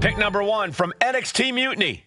Pick number 1 from NXT Mutiny.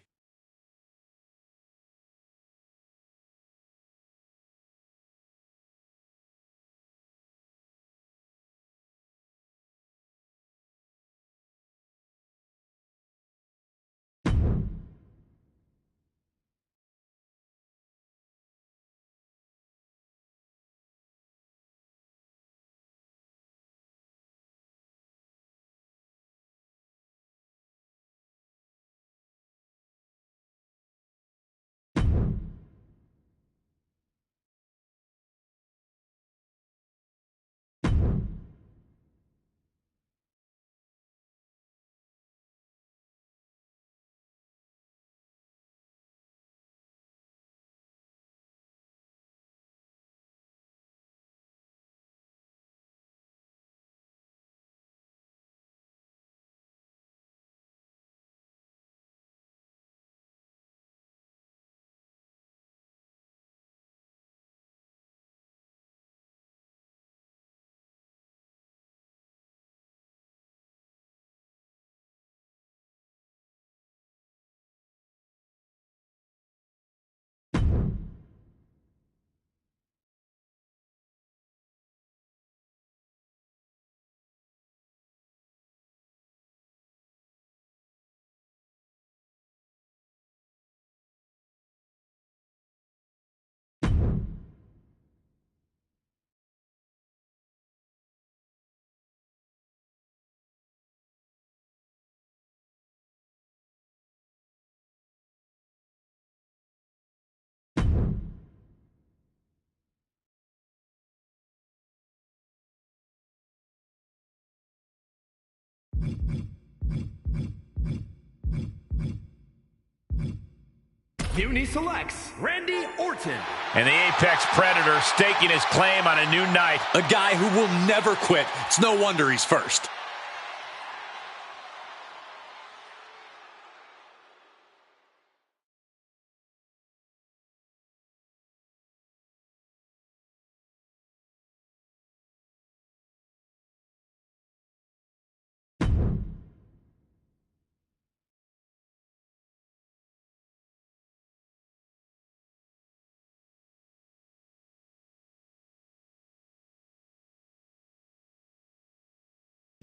Mutiny selects Randy Orton. And the Apex Predator staking his claim on a new night. A guy who will never quit. It's no wonder he's first.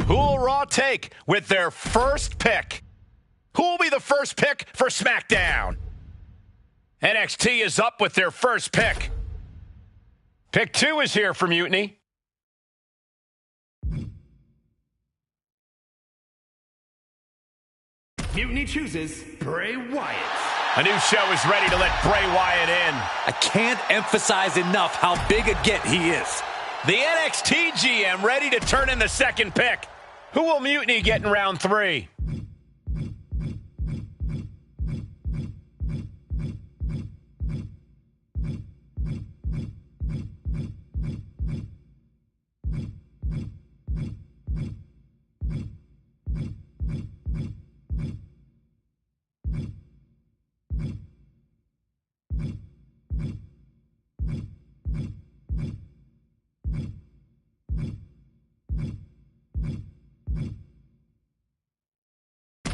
Who will Raw take with their first pick? Who will be the first pick for SmackDown? NXT is up with their first pick. Pick 2 is here for Mutiny. Mutiny chooses Bray Wyatt. A new show is ready to let Bray Wyatt in. I can't emphasize enough how big a get he is. The NXT GM ready to turn in the second pick. Who will Mutiny get in round 3?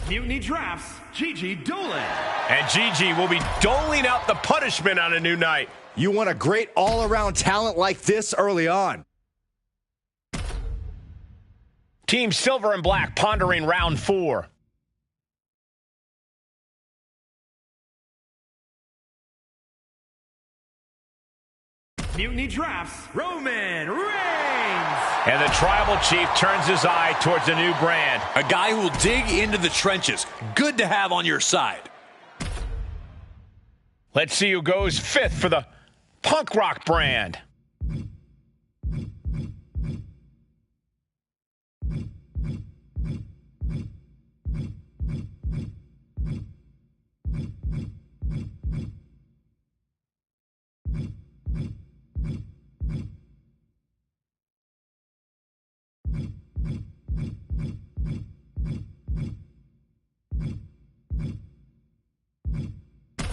Mutiny drafts Gigi Dolan. And Gigi will be doling out the punishment on a new night. You want a great all-around talent like this early on. Team Silver and Black pondering round 4. Mutiny drafts Roman Reigns. And the Tribal Chief turns his eye towards a new brand. A guy who will dig into the trenches. Good to have on your side. Let's see who goes 5th for the Punk Rock brand.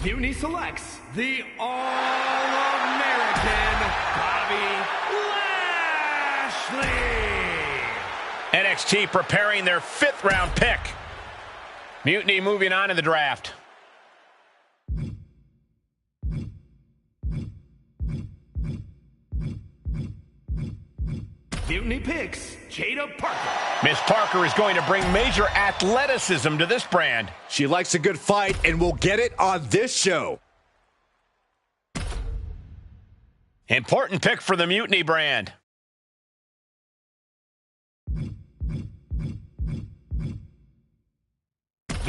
Mutiny selects the All-American Bobby Lashley. NXT preparing their 5th round pick. Mutiny moving on in the draft. Mutiny picks Jada Parker. Miss Parker is going to bring major athleticism to this brand. She likes a good fight, and we'll get it on this show. Important pick for the Mutiny brand.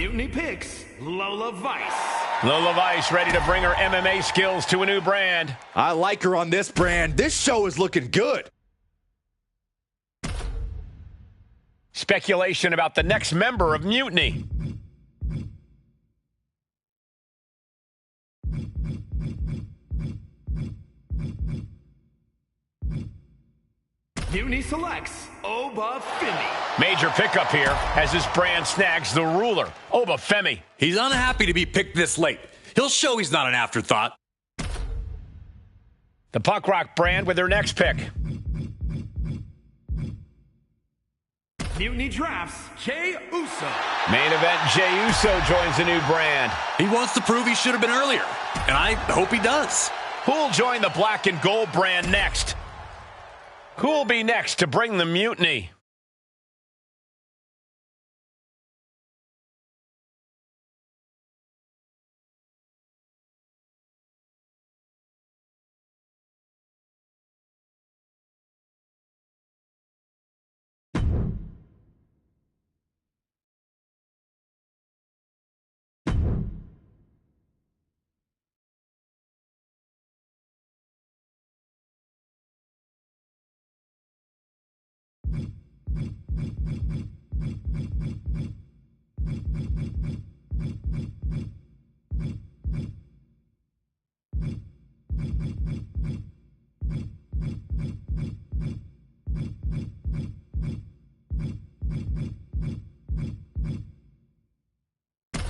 Mutiny picks Lola Vice. Lola Vice ready to bring her MMA skills to a new brand. I like her on this brand. This show is looking good. Speculation about the next member of Mutiny. Mutiny selects Oba Femi. Major pickup here as this brand snags the ruler, Oba Femi. He's unhappy to be picked this late. He'll show he's not an afterthought. The Punk Rock brand with their next pick. Mutiny drafts Jey Uso. Main event, Jey Uso joins a new brand. He wants to prove he should have been earlier, and I hope he does. Who'll join the black and gold brand next? Who'll be next to bring the Mutiny?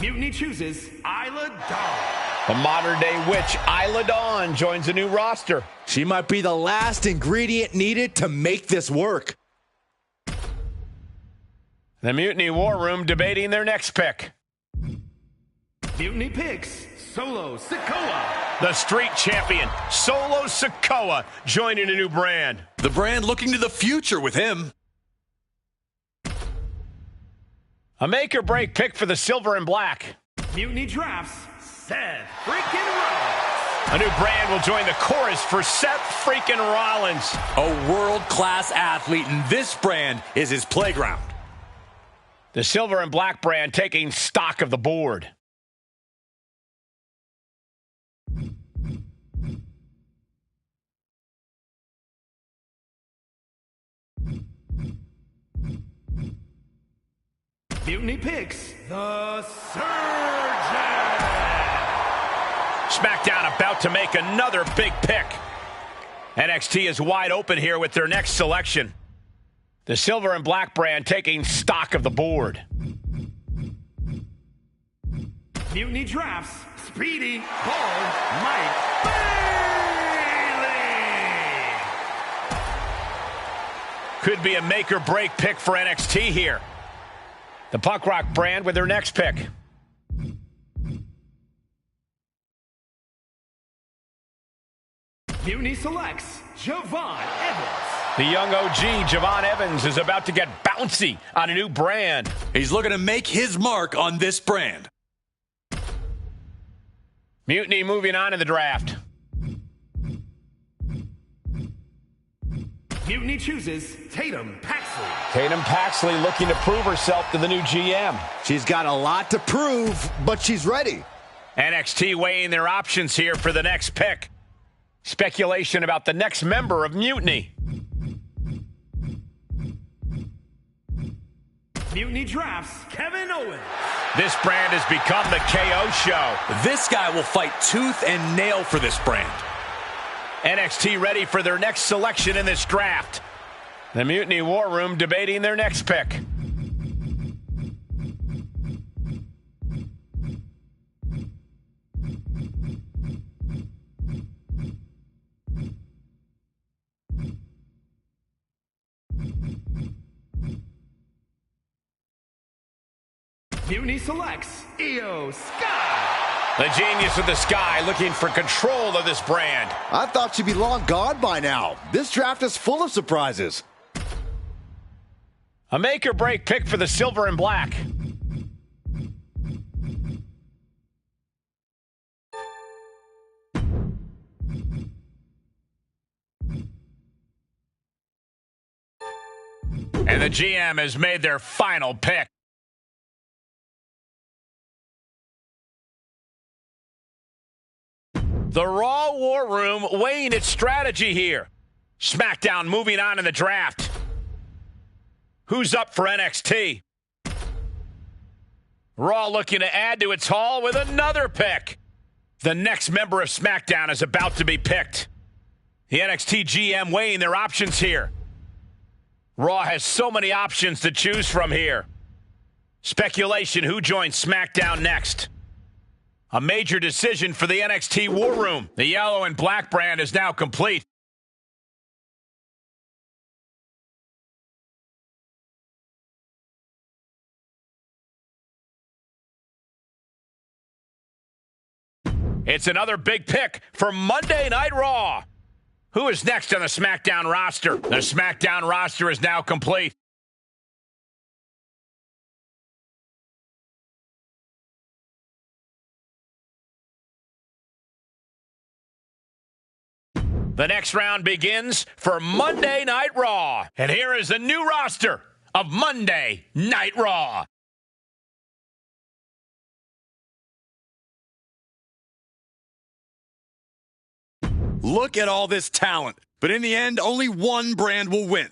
Mutiny chooses Isla Dawn. The modern-day witch, Isla Dawn, joins a new roster. She might be the last ingredient needed to make this work. The Mutiny War Room debating their next pick. Mutiny picks Solo Sikoa. The street champion, Solo Sikoa, joining a new brand. The brand looking to the future with him. A make-or-break pick for the silver and black. Mutiny drafts Seth freaking Rollins. A new brand will join the chorus for Seth freaking Rollins. A world-class athlete, and this brand is his playground. The silver and black brand taking stock of the board. Mutiny picks the Surgeon. SmackDown about to make another big pick. NXT is wide open here with their next selection. The silver and black brand taking stock of the board. Mutiny drafts Speedy Bald Mike Bailey. Could be a make or break pick for NXT here. The Punk Rock brand with their next pick. Mutiny selects Javon Evans. The young OG, Javon Evans, is about to get bouncy on a new brand. He's looking to make his mark on this brand. Mutiny moving on in the draft. Mutiny chooses Tatum Paxley. Tatum Paxley looking to prove herself to the new GM. She's got a lot to prove, but she's ready. NXT weighing their options here for the next pick. Speculation about the next member of Mutiny. Mutiny drafts Kevin Owens. This brand has become the KO show. This guy will fight tooth and nail for this brand. NXT ready for their next selection in this draft. The Mutiny War Room debating their next pick. Mutiny selects Io Sky. The genius of the Sky looking for control of this brand. I thought she'd be long gone by now. This draft is full of surprises. A make-or-break pick for the Silver and Black. And the GM has made their final pick. The Raw War Room weighing its strategy here. SmackDown moving on in the draft. Who's up for NXT? Raw looking to add to its haul with another pick. The next member of SmackDown is about to be picked. The NXT GM weighing their options here. Raw has so many options to choose from here. Speculation, who joins SmackDown next? A major decision for the NXT War Room. The yellow and black brand is now complete. It's another big pick for Monday Night Raw. Who is next on the SmackDown roster? The SmackDown roster is now complete. The next round begins for Monday Night Raw. And here is the new roster of Monday Night Raw. Look at all this talent, but in the end, only one brand will win.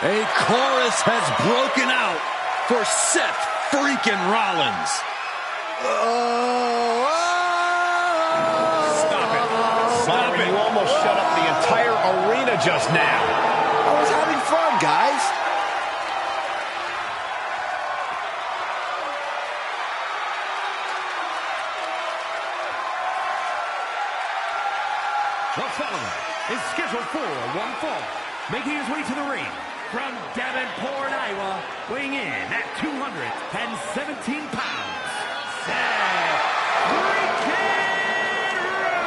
A chorus has broken out for Seth freaking Rollins. Stop it. Stop it. You almost shut up the entire arena just now. I was having fun, guys. The following is scheduled for one fall, making his way to the ring from Davenport, Iowa, weighing in at 217 pounds, Seth freaking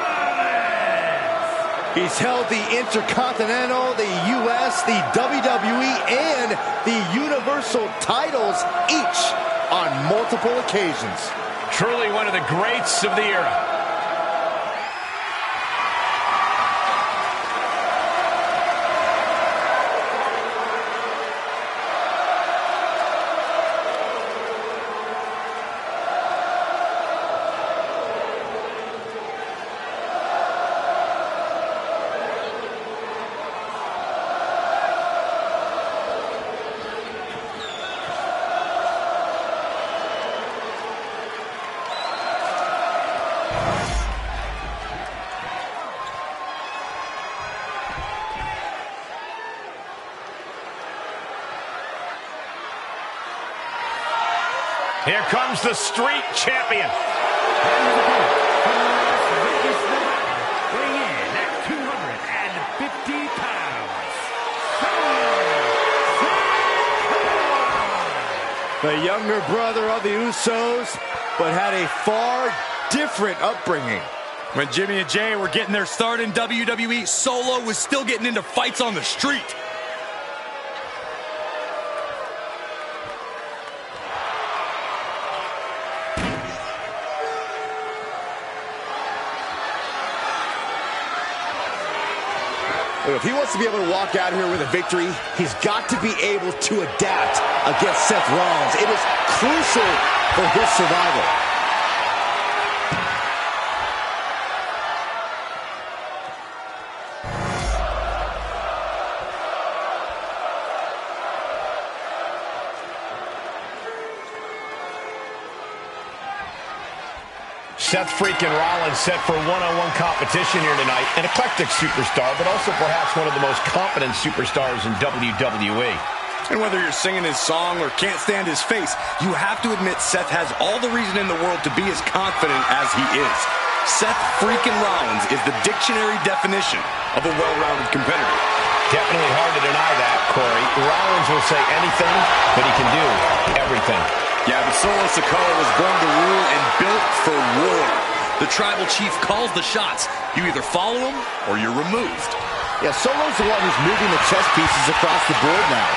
Rollins. He's held the Intercontinental, the US, the WWE, and the Universal titles, each on multiple occasions. Truly one of the greats of the era. Here comes the street champion. Weighing in at 250 pounds, The younger brother of the Usos, but had a far different upbringing. When Jimmy and Jay were getting their start in WWE, Solo was still getting into fights on the street. If he wants to be able to walk out here with a victory, he's got to be able to adapt against Seth Rollins. It is crucial for his survival. Seth freaking Rollins set for one-on-one competition here tonight. An eclectic superstar, but also perhaps one of the most competent superstars in WWE. And whether you're singing his song or can't stand his face, you have to admit Seth has all the reason in the world to be as confident as he is. Seth freaking Rollins is the dictionary definition of a well-rounded competitor. Definitely hard to deny that, Corey. Rollins will say anything, but he can do everything. Yeah, but Solo Sikoa was born to rule and built for war. The tribal chief calls the shots. You either follow him or you're removed. Yeah, Solo's the one who's moving the chess pieces across the board now.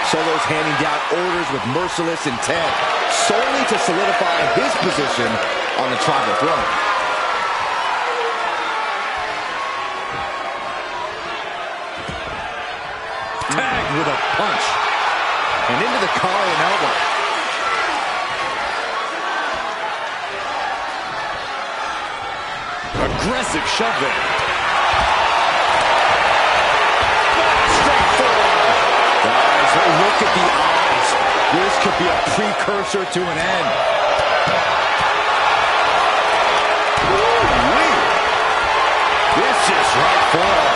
Solo's handing down orders with merciless intent, solely to solidify his position on the tribal throne. Tagged with a punch. And into the collar and elbow. Aggressive shove there. Straight forward. Guys, look at the eyes. This could be a precursor to an end. Ooh-wee. This is right forward.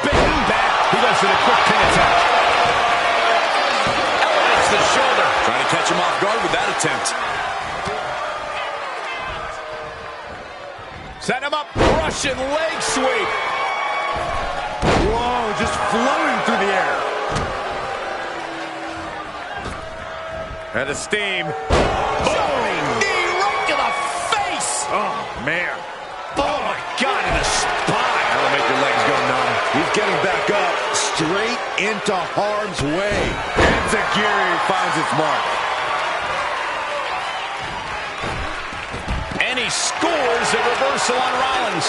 Bang back. He goes for the quick pin attack. Elevates the shoulder. Trying to catch him off guard with that attempt. Set him up. Russian leg sweep. Whoa, just floating through the air. And a steam. Boom! Knee right to the face. Oh, man. Oh, my God, in the spine. That'll make your legs go numb. He's getting back up, straight into harm's way. Enziguri finds its mark. And he scores a reversal on Rollins.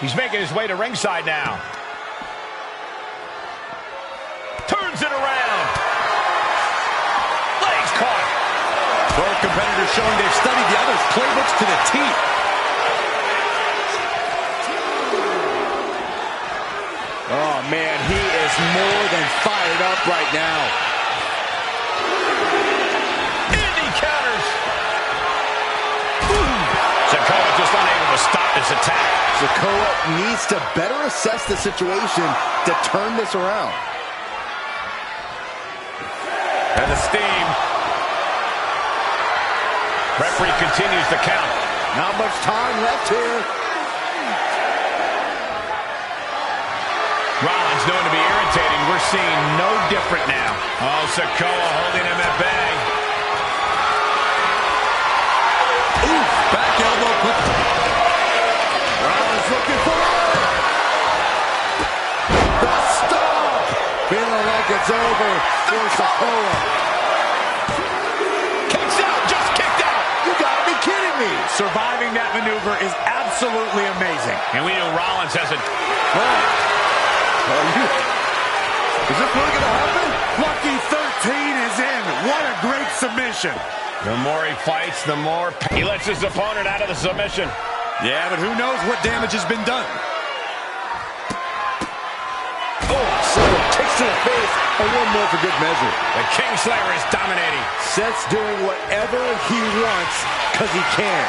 He's making his way to ringside now. Turns it around. Legs caught. Both competitors showing they've studied the other's playbooks to the teeth. Oh, man, he is more than fired up right now. Sikoa just unable to stop this attack. Sikoa needs to better assess the situation to turn this around. And the steam. Referee continues the count. Not much time left here. Rollins known to be irritating. We're seeing no different now. Oh, Sikoa holding him at bay. Back elbow put. Rollins looking for it. The stop. Feeling like it's over for Sikoa. Kicks out, just kicked out. You gotta be kidding me. Surviving that maneuver is absolutely amazing. And we know Rollins hasn't. Is this really going to happen? Lucky 13 is in. What a great submission. The more he fights, the more he lets his opponent out of the submission. Yeah, but who knows what damage has been done. Oh, Sikoa kicks to the face, and one more for good measure. The Kingslayer is dominating. Seth's doing whatever he wants, because he can.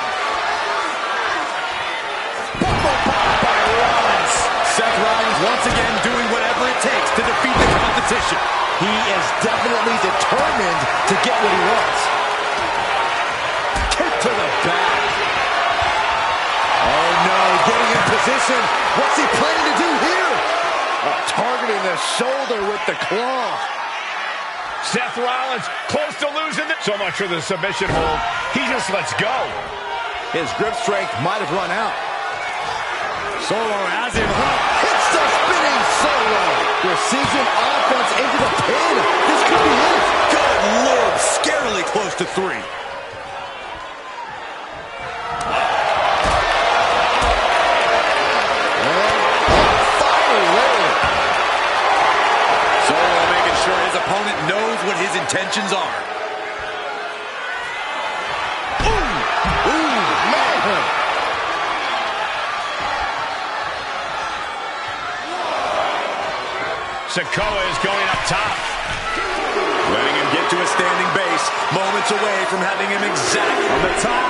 Bumble pop by Rollins. Seth Rollins once again doing whatever it takes to defeat the competition. He is definitely determined to get what he wants. Kick to the back. Oh no, getting in position. What's he planning to do here? Targeting the shoulder with the claw. Seth Rollins close to losing it. So much for the submission hold. He just lets go. His grip strength might have run out. Solo has him hooked. Hits the spinning Solo. Precision offense into the pin. This could be it. Good Lord, scarily close to 3. Solo making sure his opponent knows what his intentions are. Ooh, man. Sikoa is going up top. Letting him get to a standing base. Moments away from having him exactly on the top.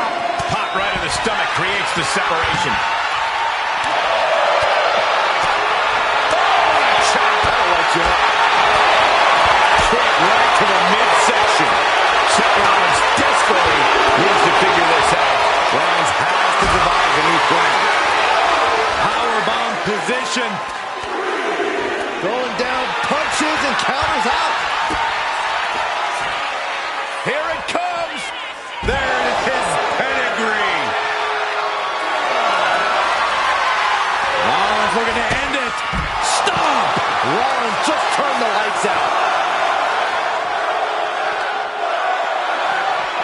Pop right in the stomach creates the separation. Kick right to the midsection. Seth Rollins desperately needs to figure this position. Going down, punches and counters out. Here it comes. There it is, pedigree. Rollins looking to end it. Stop! Rollins just turned the lights out.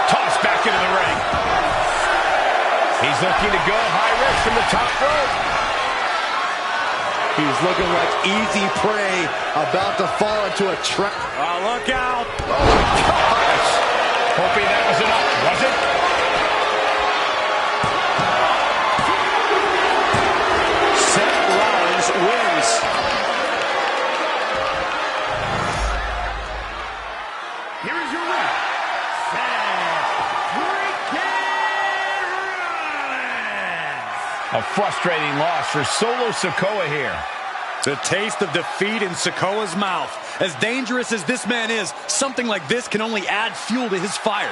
Tossed back into the ring. He's looking to go high risk from the top rope. He's looking like easy prey, about to fall into a trap. Oh, look out. Oh, gosh. Hoping that was enough, was it? Seth Rollins wins. Here is your winner, Seth freaking Rollins. A frustrating loss for Solo Sikoa here. The taste of defeat in Sikoa's mouth. As dangerous as this man is, something like this can only add fuel to his fire.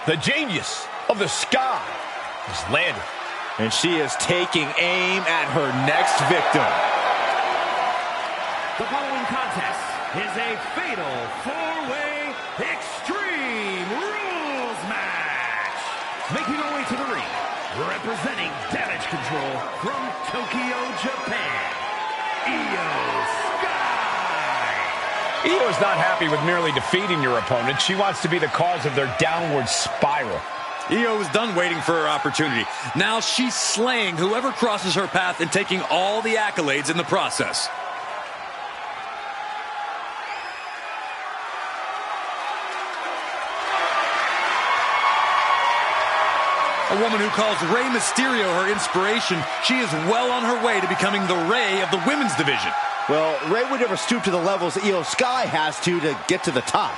The genius of the sky has landed. And she is taking aim at her next victim. The following contest is a fatal four-way Extreme Rules match. Making her way to the ring, representing Damage Control from Tokyo, Japan, Io Sky. Io is not happy with merely defeating your opponent. She wants to be the cause of their downward spiral. Io is done waiting for her opportunity. Now she's slaying whoever crosses her path and taking all the accolades in the process. A woman who calls Rey Mysterio her inspiration, she is well on her way to becoming the Rey of the women's division. Well, Rey would never stoop to the levels Io Sky has to get to the top.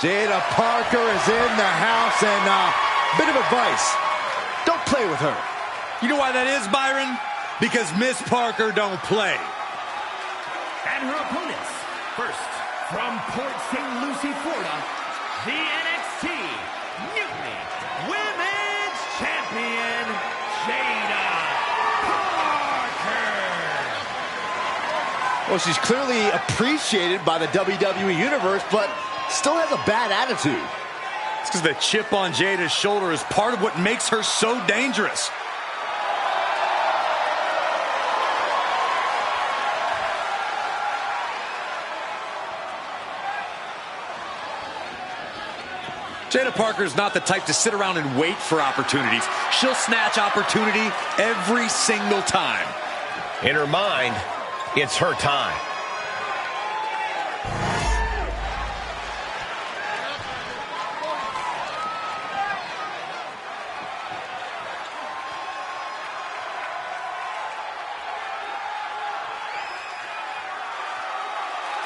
Jada Parker is in the house, and bit of advice, don't play with her. You know why that is, Byron? Because Miss Parker don't play. And her opponents, first, from Port St. Lucie, Florida, the NXT Mutiny Women's Champion, Jada Parker. Well, she's clearly appreciated by the WWE Universe, but still has a bad attitude. It's because the chip on Jada's shoulder is part of what makes her so dangerous. Jada Parker is not the type to sit around and wait for opportunities. She'll snatch opportunity every single time. In her mind, it's her time.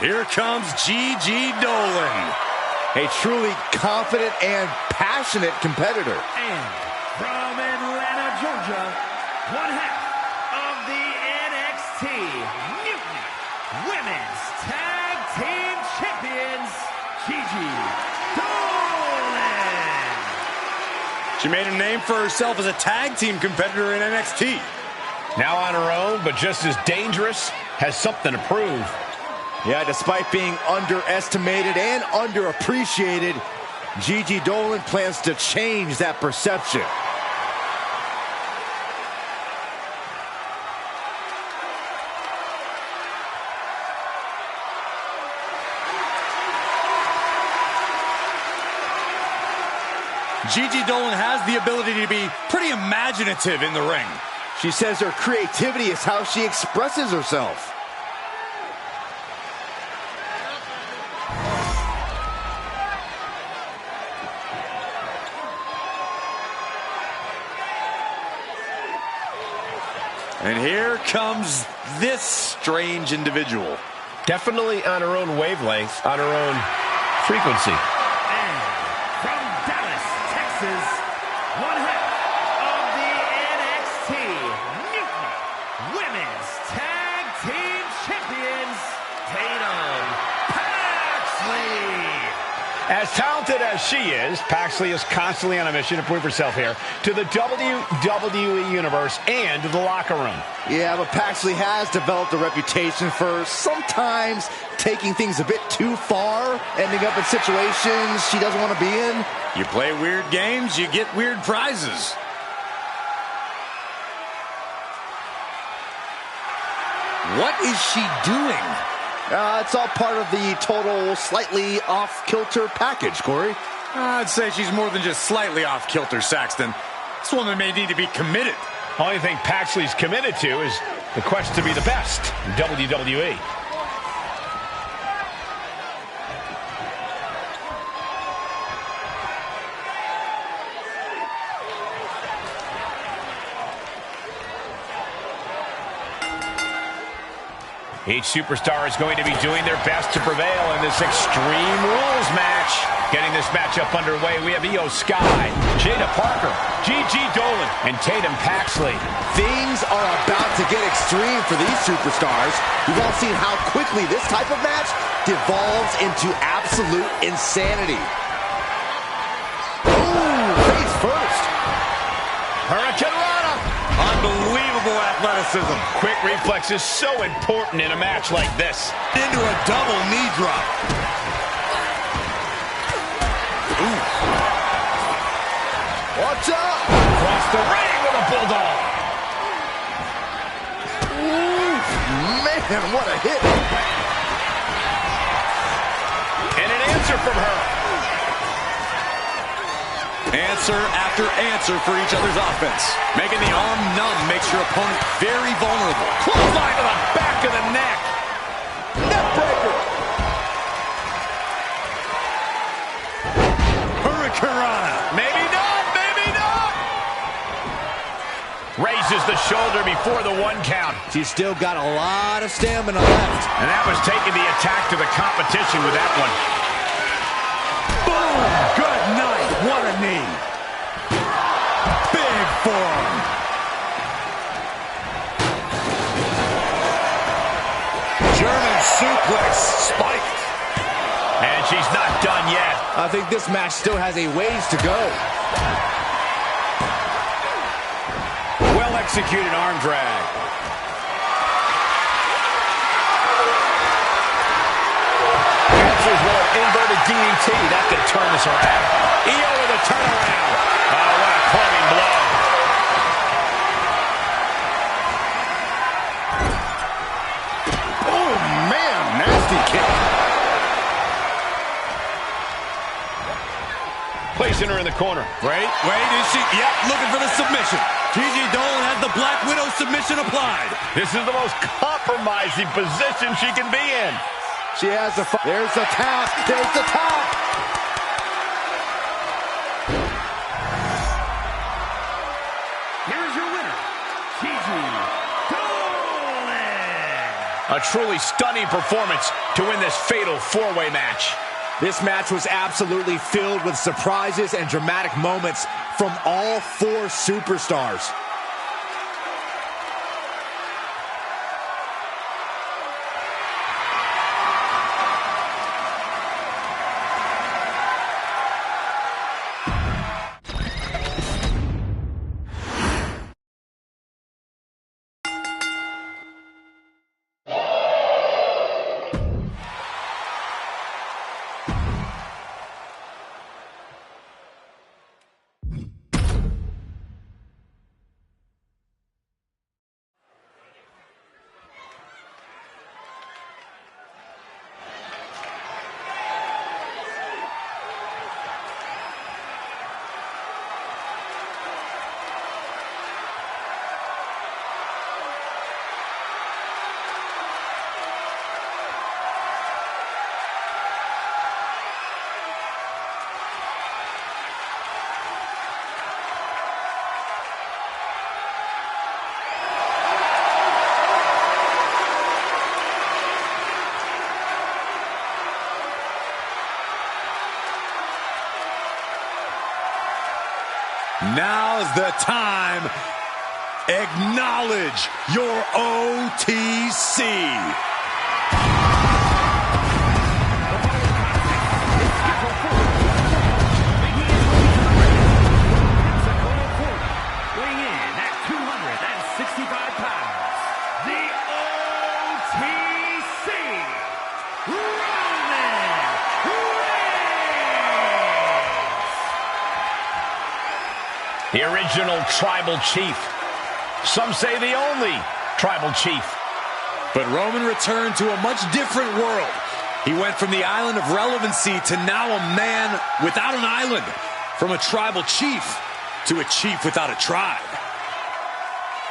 Here comes Gigi Dolan. A truly confident and passionate competitor. And from Atlanta, Georgia, one half of the NXT Mutiny Women's Tag Team Champions, Gigi Dolan. She made a name for herself as a tag team competitor in NXT. Now on her own, but just as dangerous, has something to prove. Yeah, despite being underestimated and underappreciated, Gigi Dolan plans to change that perception. Gigi Dolan has the ability to be pretty imaginative in the ring. She says her creativity is how she expresses herself. And here comes this strange individual. Definitely on her own wavelength, on her own frequency. And from Dallas, Texas, one half of the NXT Mutiny Women's Tag Team Champions, Tatum Paxley. As talented as she is, Paxley is constantly on a mission to prove herself here to the WWE Universe and to the locker room. Yeah, but Paxley has developed a reputation for sometimes taking things a bit too far, ending up in situations she doesn't want to be in. You play weird games, you get weird prizes. What is she doing? It's all part of the total slightly off-kilter package, Corey. I'd say she's more than just slightly off kilter, Saxton. This woman may need to be committed. Only thing Paxley's committed to is the quest to be the best in WWE. Each superstar is going to be doing their best to prevail in this Extreme Rules match. Getting this matchup underway, we have Io Sky, Jada Parker, Gigi Dolan, and Tatum Paxley. Things are about to get extreme for these superstars. We've all seen how quickly this type of match devolves into absolute insanity. Ooh, face first. Hurricane Rana. Unbelievable athleticism. Quick reflex is so important in a match like this. Into a double knee drop. Ooh. Watch out! Across the ring with a bulldog. Ooh, man, what a hit. And an answer from her. Answer after answer for each other's offense. Making the arm numb makes your opponent very vulnerable. Clothesline to the back of the neck. Neckbreaker. Hurricanrana. Maybe not, maybe not. Raises the shoulder before the 1 count. She's still got a lot of stamina left. And that was taking the attack to the competition with that one. Boom! Good night. What a knee. Big forearm. German suplex spiked. And she's not done yet. I think this match still has a ways to go. Well-executed arm drag. Answers with an inverted DDT. That could turn this around. Io with a turnaround. Oh, what a clubbing blow. Oh, man, nasty kick. Placing her in the corner. Wait, is she? Yep, looking for the submission. Gigi Dolan has the Black Widow submission applied. This is the most compromising position she can be in. She has the... There's the tap. There's the tap. Here's your winner, Gigi Dolan. A truly stunning performance to win this fatal four-way match. This match was absolutely filled with surprises and dramatic moments from all four superstars. Now's the time. Acknowledge your OTC. Weighing in at 265 pounds, the OTC, Roman Reigns! The original tribal chief. Some say the only tribal chief. But Roman returned to a much different world. He went from the island of relevancy to now a man without an island. From a tribal chief to a chief without a tribe.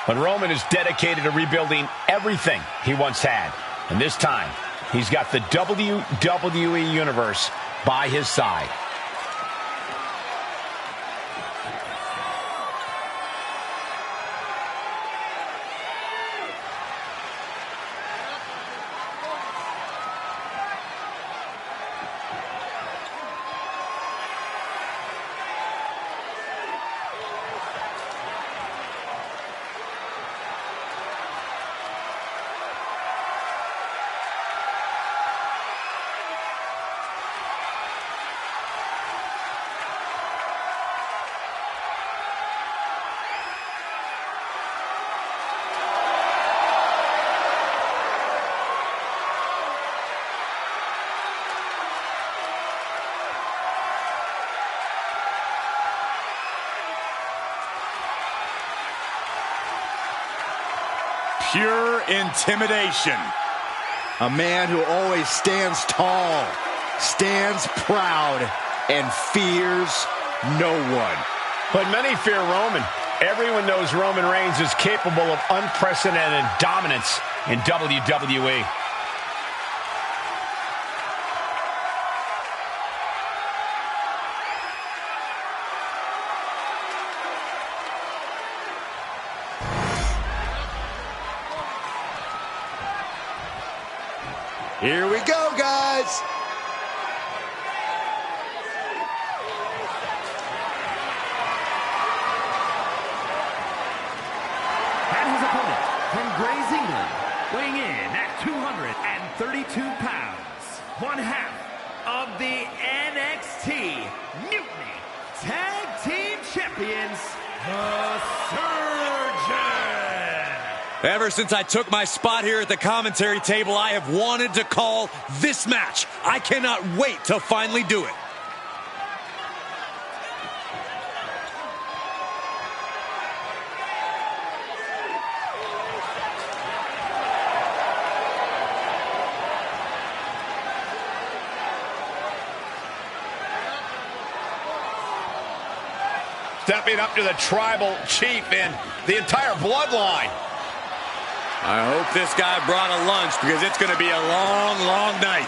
But Roman is dedicated to rebuilding everything he once had. And this time, he's got the WWE Universe by his side. Pure intimidation. A man who always stands tall, stands proud, and fears no one. But many fear Roman. Everyone knows Roman Reigns is capable of unprecedented dominance in WWE. Here we go, guys. And his opponent from Gray's, England, weighing in at 232 pounds, one half of the NXT Mutiny Tag Team Champions, the Surgeon. Ever since I took my spot here at the commentary table, I have wanted to call this match. I cannot wait to finally do it. Stepping up to the tribal chief and the entire bloodline. I hope this guy brought a lunch because it's going to be a long, long night.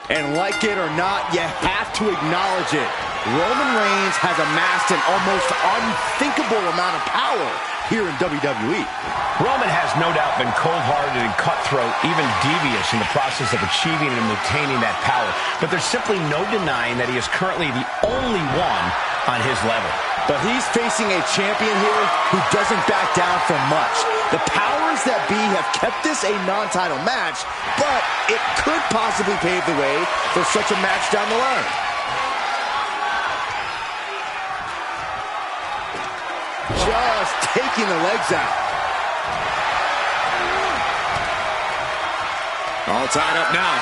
And like it or not, you have to acknowledge it. Roman Reigns has amassed an almost unthinkable amount of power here in WWE. Roman has no doubt been cold-hearted and cutthroat, even devious in the process of achieving and maintaining that power. But there's simply no denying that he is currently the only one on his level. But he's facing a champion here who doesn't back down from much. The powers that be have kept this a non-title match, but it could possibly pave the way for such a match down the line. Just taking the legs out. All tied up now.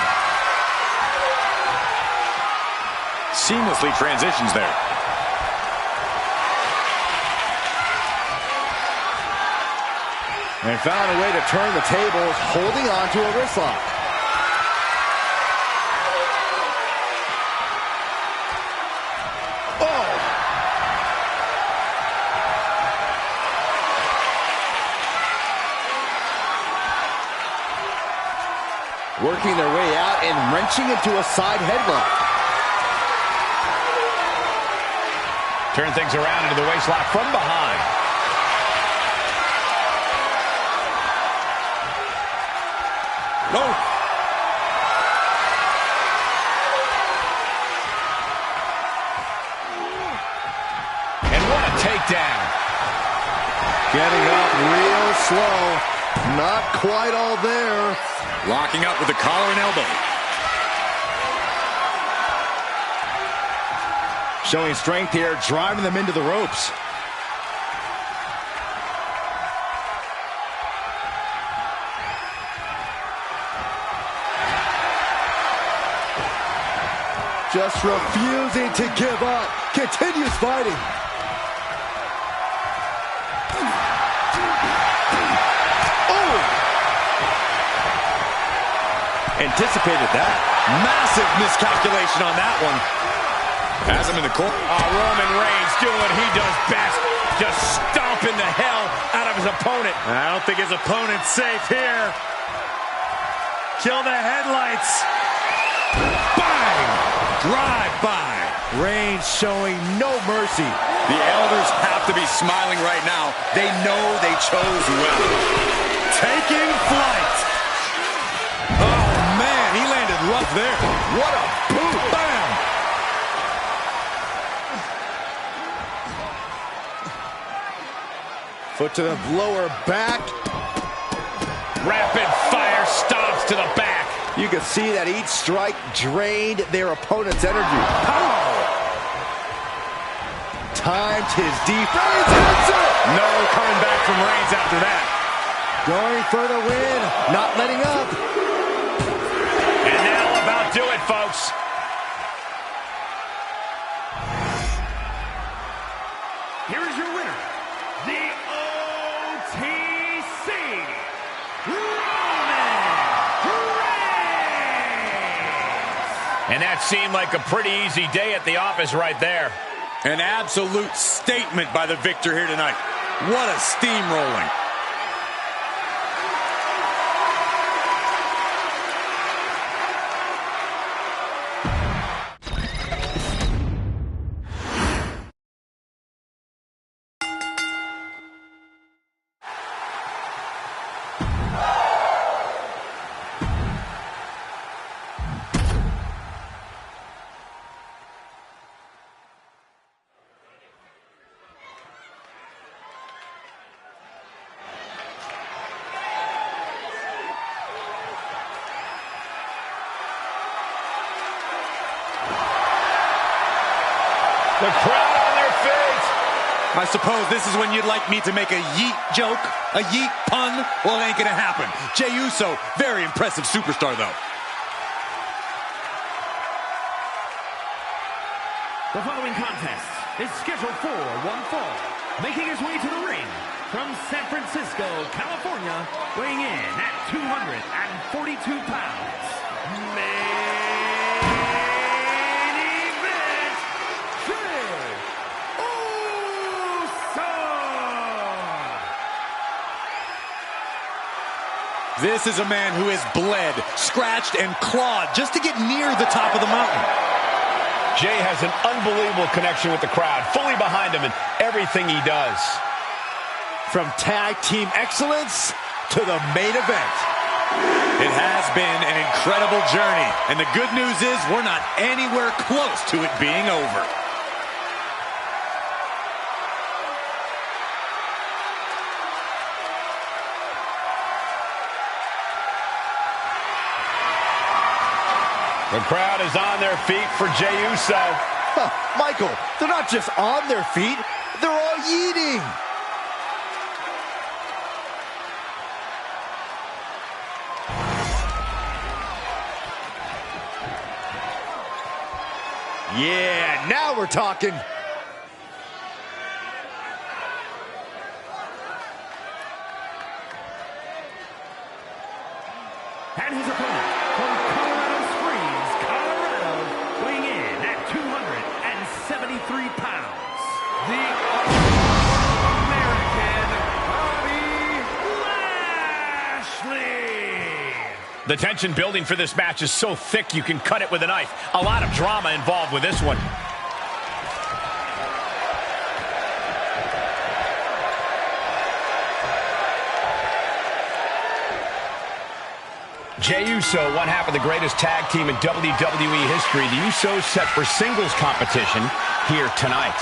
Seamlessly transitions there. And found a way to turn the tables, holding on to a wrist lock. Oh! Working their way out and wrenching into a side headlock. Turn things around into the waistlock from behind. Oh. And what a takedown. Getting up real slow. Not quite all there. Locking up with the collar and elbow. Showing strength here, driving them into the ropes. Just refusing to give up. Continues fighting. Oh! Anticipated that. Massive miscalculation on that one. Has him in the corner. Roman Reigns doing what he does best. Just stomping the hell out of his opponent. I don't think his opponent's safe here. Kill the headlights. Bang! Drive-by. Reigns showing no mercy. The elders have to be smiling right now. They know they chose well. Taking flight. Oh, man, he landed rough there. What a boot. Bam! Foot to the lower back. Rapid fire stomps to the back. You can see that each strike drained their opponent's energy. Pow! Timed his defense. No coming back from Reigns after that. Going for the win. Not letting up. And that'll about do it, folks. Here is your winner, the OTC Roman Reigns. And that seemed like a pretty easy day at the office right there. An absolute statement by the victor here tonight. What a steamrolling. The crowd on their feet. I suppose this is when you'd like me to make a yeet joke, a yeet pun. Well, it ain't gonna happen. Jey Uso, very impressive superstar, though. The following contest is scheduled for one fall. Making his way to the ring from San Francisco, California, weighing in at 242 pounds. Main event, Jey Uso. This is a man who has bled, scratched, and clawed just to get near the top of the mountain. Jay has an unbelievable connection with the crowd, fully behind him in everything he does. From tag team excellence to the main event. It has been an incredible journey, and the good news is we're not anywhere close to it being over. The crowd is on their feet for Jey Uso. Michael, they're not just on their feet, they're all yeeting. Yeah, now we're talking. And his opponent from Colorado Springs, Colorado, weighing in at 273 pounds, the American Bobby Lashley. The tension building for this match is so thick you can cut it with a knife. A lot of drama involved with this one. Jey Uso, one half of the greatest tag team in WWE history. The Usos set for singles competition here tonight.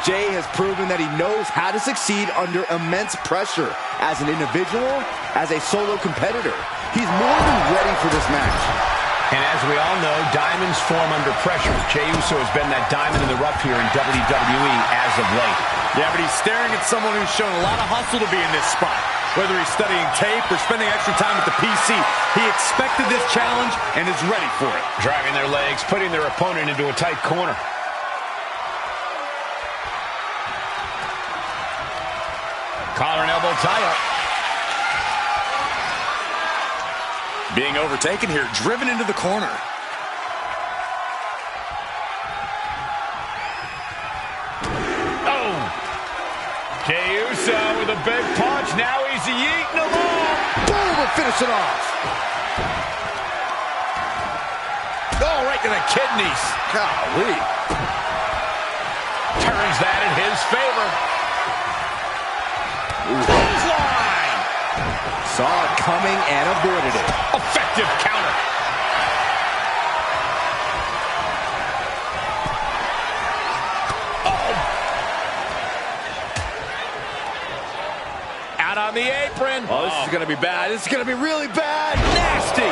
Jey has proven that he knows how to succeed under immense pressure as an individual, as a solo competitor. He's more than ready for this match. And as we all know, diamonds form under pressure. Jey Uso has been that diamond in the rough here in WWE as of late. Yeah, but he's staring at someone who's shown a lot of hustle to be in this spot. Whether he's studying tape or spending extra time at the PC, he expected this challenge and is ready for it. Driving their legs, putting their opponent into a tight corner. Collar and elbow tie-up. Being overtaken here, driven into the corner. Oh! Jey Uso with a big punch. Now he's yeeting along. Boom, and finish it off. Oh, right to the kidneys. Golly. Turns that in his favor. Clothesline. Saw it coming and avoided it. Effective counter. Out on the apron. Oh, this is going to be bad. This is going to be really bad. Nasty.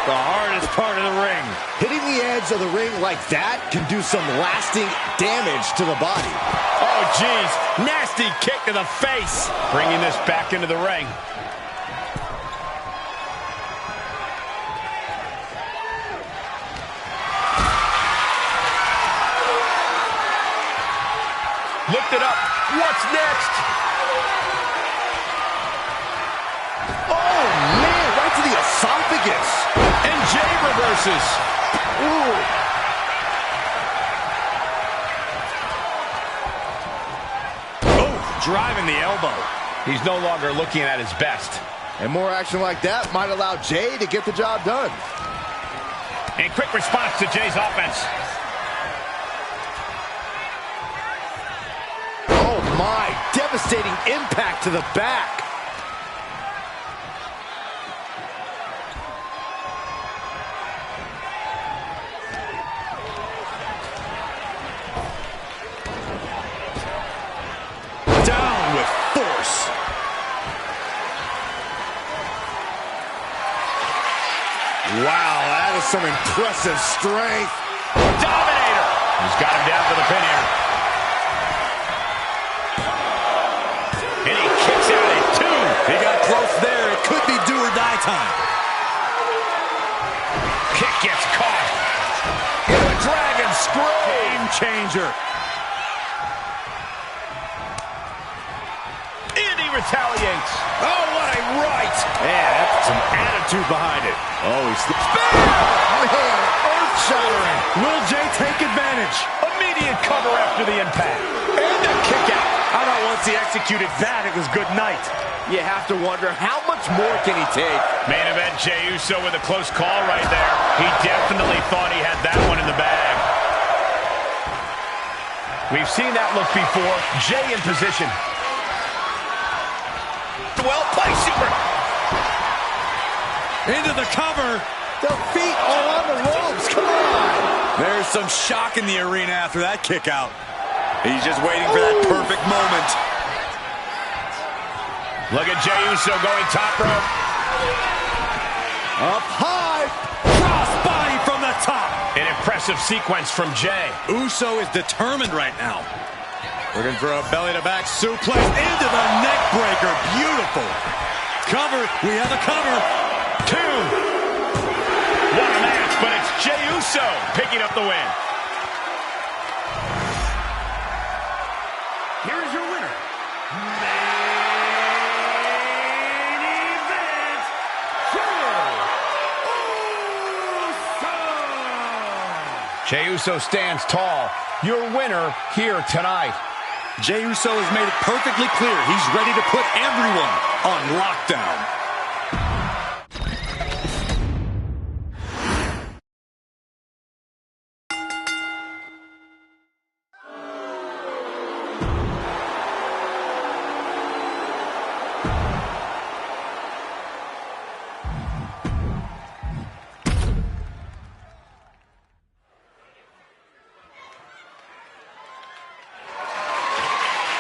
The hardest part of the ring. Hitting the edge of the ring like that can do some lasting damage to the body. Oh, geez. Nasty kick to the face. Bringing this back into the ring. Lift it up. What's next? Oh, man, right to the esophagus. And Jey reverses. Ooh. Oh, driving the elbow. He's no longer looking at his best. And more action like that might allow Jey to get the job done. And quick response to Jey's offense. Oh, my. Devastating impact to the back. Down with force. Wow, that is some impressive strength. Dominator. He's got him down for the pin here. And he kicks out at 2. He got close there. It could be do or die time. Kick gets caught. In a dragon screw. Game changer. And he retaliates. Oh, what a right. Man, that's some attitude behind it. Oh, he's... Man, earth-shattering. Will Jey take advantage? Immediate cover after the impact. And a kick out. How about once he executed that, it was good night. You have to wonder how much much more can he take? Main event, Jey Uso with a close call right there. He definitely thought he had that one in the bag. We've seen that look before. Jey in position. Well played, super. Into the cover. Their feet are on the ropes. Come on. There's some shock in the arena after that kick out. He's just waiting for that perfect moment. Look at Jey Uso going top rope. Up high. Crossbody from the top. An impressive sequence from Jey. Uso is determined right now. Looking for a belly-to-back suplex into the neck breaker. Beautiful. Cover. We have a cover. 2. What a match, but it's Jey Uso picking up the win. Here is your winner. Jey Uso stands tall. Your winner here tonight. Jey Uso has made it perfectly clear he's ready to put everyone on lockdown.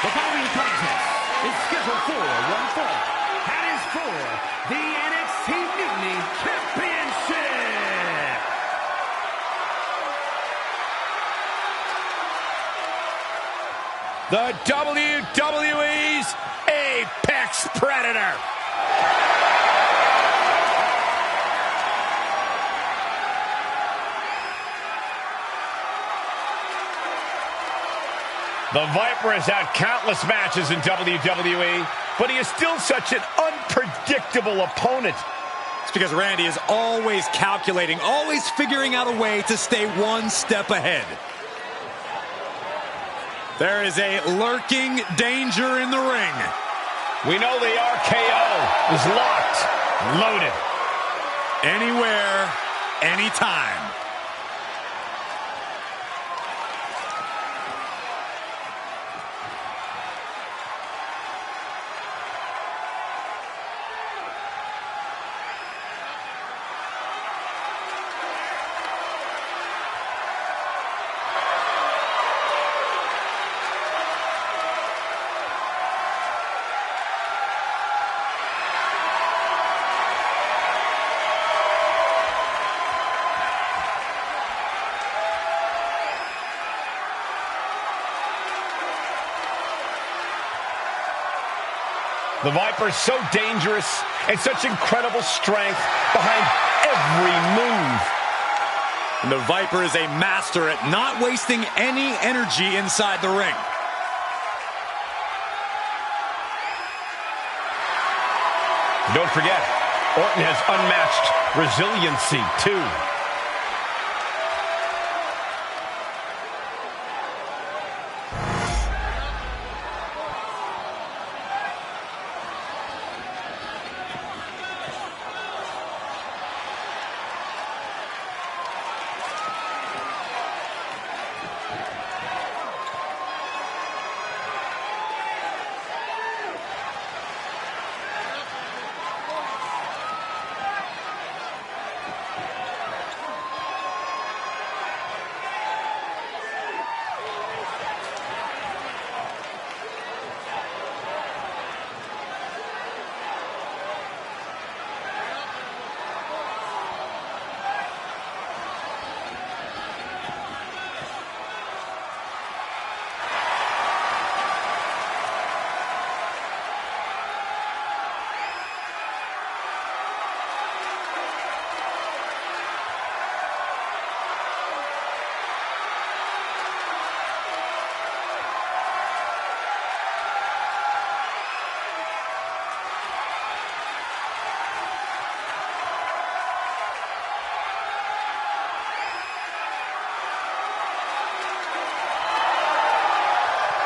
The following contest is scheduled for one fall. That is for the NXT Mutiny Championship. The WWE's Apex Predator. The Viper has had countless matches in WWE, but he is still such an unpredictable opponent. It's because Randy is always calculating, always figuring out a way to stay one step ahead. There is a lurking danger in the ring. We know the RKO is locked, loaded. Anywhere, anytime. The Viper's so dangerous and such incredible strength behind every move. And the Viper is a master at not wasting any energy inside the ring. Don't forget, Orton has unmatched resiliency, too.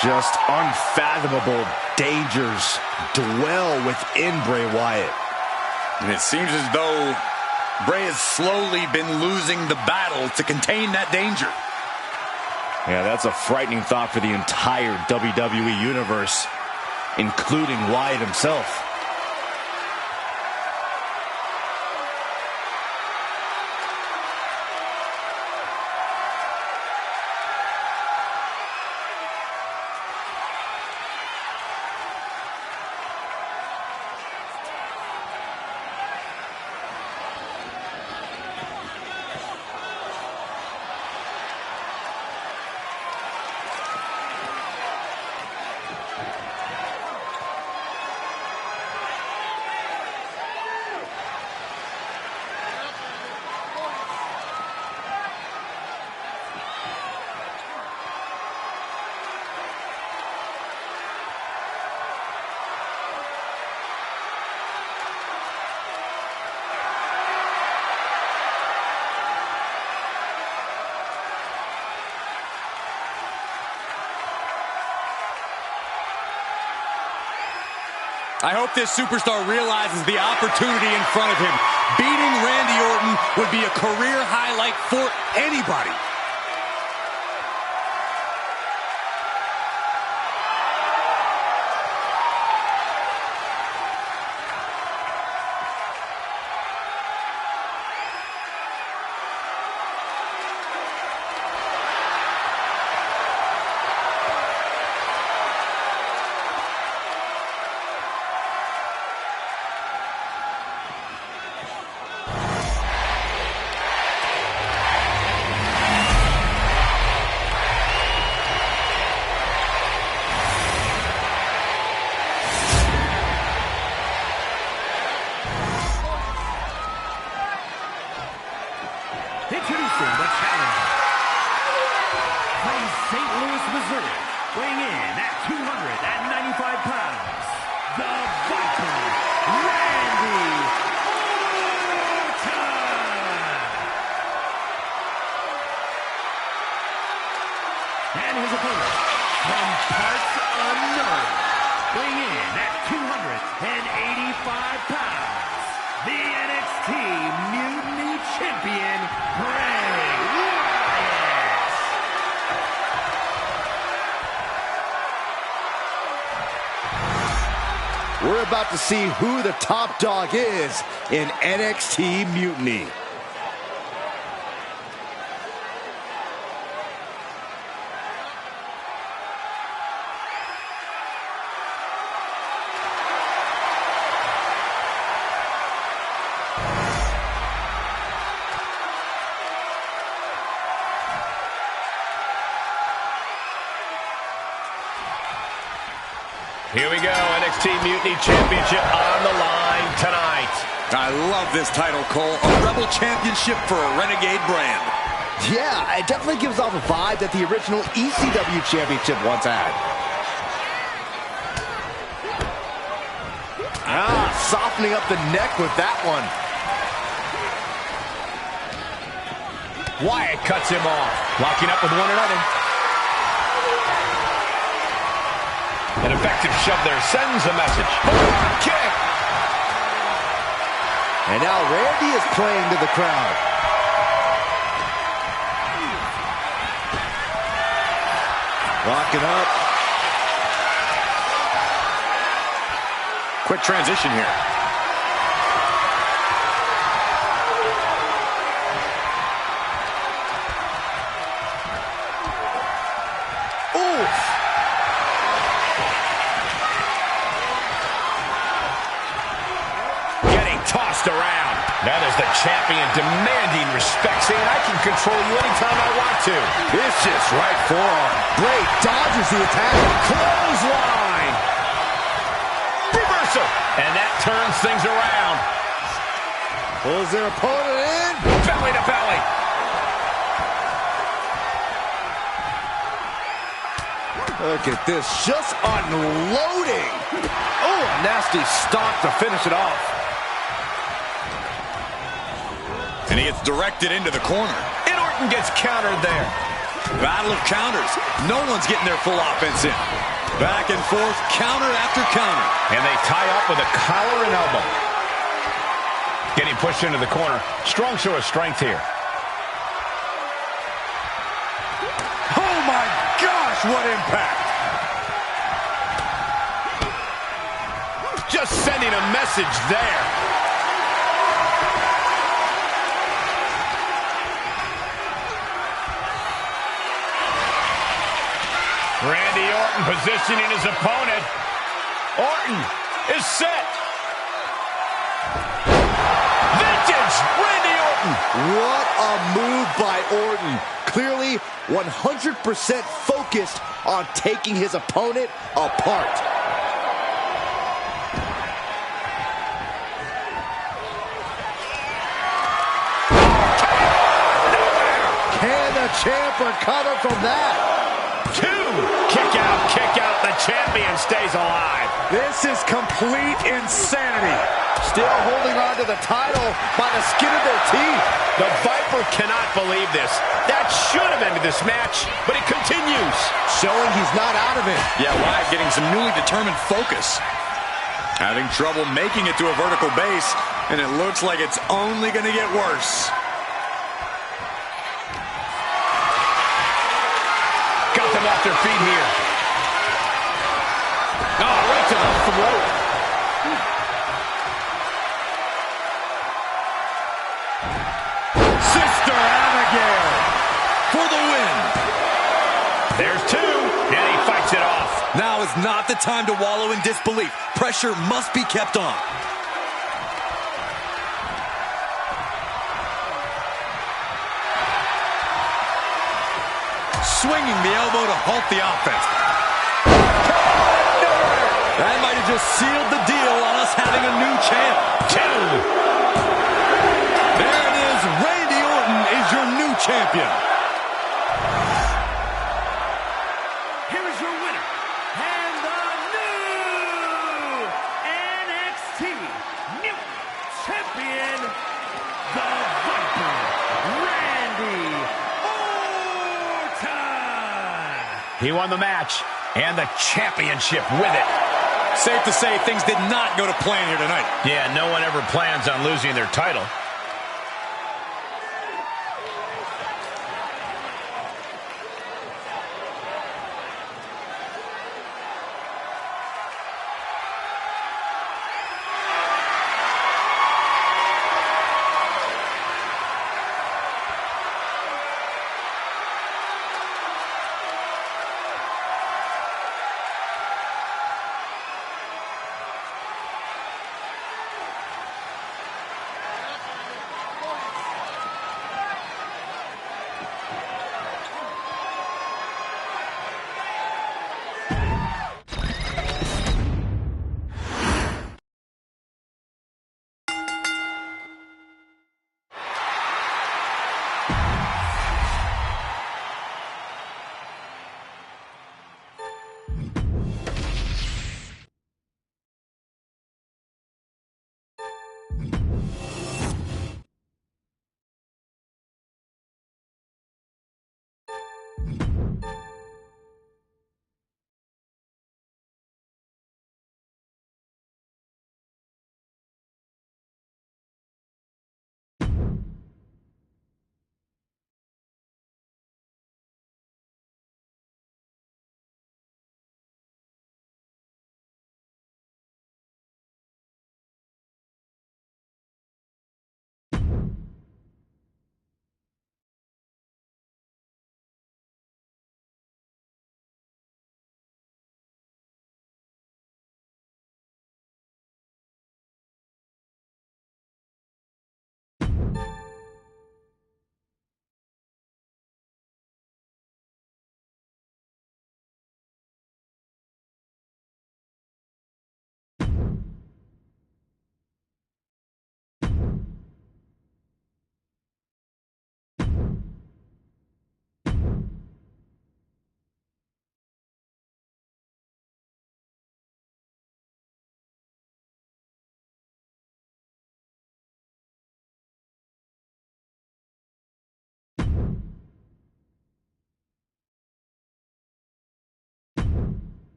Just unfathomable dangers dwell within Bray Wyatt. And it seems as though Bray has slowly been losing the battle to contain that danger. Yeah, that's a frightening thought for the entire WWE Universe, including Wyatt himself. I hope this superstar realizes the opportunity in front of him. Beating Randy Orton would be a career highlight for anybody. Introducing the challenger. From St. Louis, Missouri, weighing in at 295 pounds, the Viper, Randy Orton. And his opponent, from parts unknown, weighing in at 285 pounds, the NXT Mutiny Champion, Bray Wyatt. We're about to see who the top dog is in NXT Mutiny. Here we go, NXT Mutiny Championship on the line tonight. I love this title, Cole. A Rebel Championship for a Renegade brand. Yeah, it definitely gives off a vibe that the original ECW Championship once had. Softening up the neck with that one. Wyatt cuts him off, locking up with one another. An effective shove there sends a message. Oh, kick! And now Randy is playing to the crowd. Locking up. Quick transition here. Tossed around. That is the champion demanding respect, saying I can control you anytime I want to. Vicious right forearm. Bray dodges the attack. Clothesline. Reversal. And that turns things around. Pulls their opponent in. Belly to belly. Look at this. Just unloading. Oh, a nasty stomp to finish it off. And he gets directed into the corner. And Orton gets countered there. Battle of counters. No one's getting their full offense in. Back and forth, counter after counter. And they tie up with a collar and elbow. Getting pushed into the corner. Strong show of strength here. Oh my gosh, what impact! Just sending a message there. Randy Orton positioning his opponent. Orton is set. Vintage Randy Orton. What a move by Orton. Clearly 100% focused on taking his opponent apart. Can the champ recover from that? Kick out. The champion stays alive. This is complete insanity. Still holding on to the title by the skin of their teeth. The Viper cannot believe this. That should have ended this match, but it continues. Showing he's not out of it. Yeah, Wyatt getting some newly determined focus. Having trouble making it to a vertical base, and it looks like it's only going to get worse. Got them off their feet here. Oh, right to the throat. Sister Abigail for the win. There's two, and he fights it off. Now is not the time to wallow in disbelief. Pressure must be kept on. Swinging the elbow to halt the offense. That might have just sealed the deal on us having a new champ. Two. There it is. Randy Orton is your new champion. Here is your winner, and the new NXT New Champion, the Viper, Randy Orton. He won the match, and the championship with it. Safe to say things did not go to plan here tonight. Yeah, no one ever plans on losing their title.